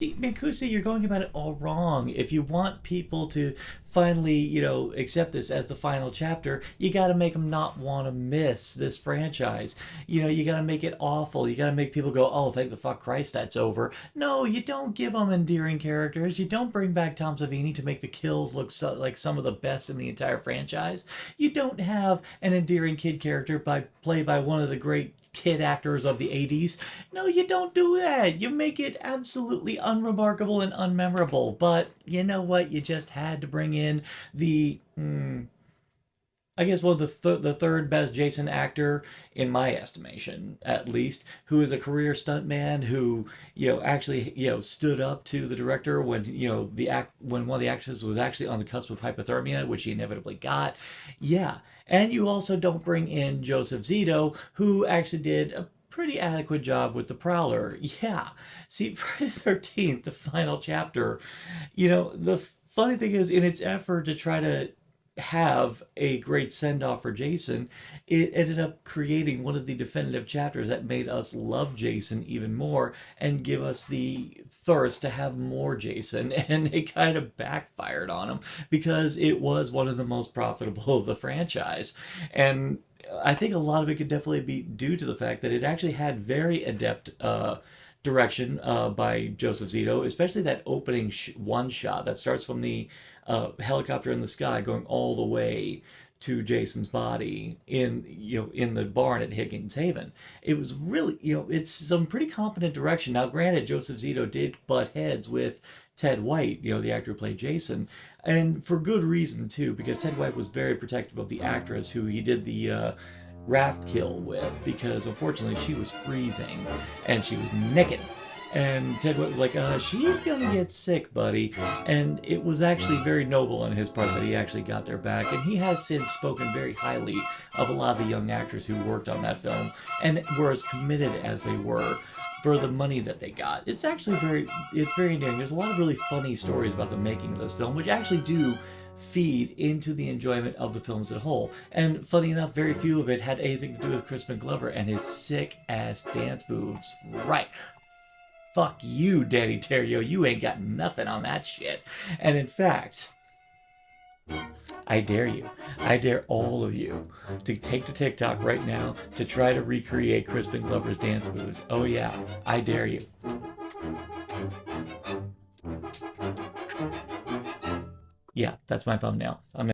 See, Mancuso, you're going about it all wrong. If you want people to finally, accept this as the final chapter, you got to make them not want to miss this franchise. You got to make it awful. You got to make people go, "Oh, thank the fuck Christ, that's over." No, you don't give them endearing characters. You don't bring back Tom Savini to make the kills look like some of the best in the entire franchise. You don't have an endearing kid character played by one of the great kid actors of the 80s. No, you don't do that. You make it absolutely unremarkable and unmemorable. But you know what? You just had to bring in the I guess one of the third best Jason actor in my estimation, at least, who is a career stuntman who actually stood up to the director when when one of the actresses was actually on the cusp of hypothermia, which he inevitably got. Yeah, and you also don't bring in Joseph Zito, who actually did a pretty adequate job with the Prowler. Yeah, see, Friday the 13th, the final chapter. The funny thing is, in its effort to try to have a great send off for Jason, it ended up creating one of the definitive chapters that made us love Jason even more and give us the thirst to have more Jason. And it kind of backfired on him because it was one of the most profitable of the franchise. And I think a lot of it could definitely be due to the fact that it actually had very adept direction by Joseph Zito, especially that opening one shot that starts from the helicopter in the sky going all the way to Jason's body in the barn at Higgins Haven. It was really it's some pretty competent direction. Now, granted, Joseph Zito did butt heads with Ted White, the actor who played Jason, and for good reason too, because Ted White was very protective of the actress who he did the raft kill with, because unfortunately she was freezing and she was naked. And Ted White was like, she's gonna get sick, buddy. And it was actually very noble on his part that he actually got their back. And he has since spoken very highly of a lot of the young actors who worked on that film and were as committed as they were for the money that they got. It's very endearing. There's a lot of really funny stories about the making of this film, which actually do feed into the enjoyment of the films as a whole. And funny enough, very few of it had anything to do with Crispin Glover and his sick ass dance moves. Right. Fuck you, Danny Terrio. You ain't got nothing on that shit. And in fact, I dare you. I dare all of you to take to TikTok right now to try to recreate Crispin Glover's dance moves. Oh yeah, I dare you. Yeah, that's my thumbnail. I'm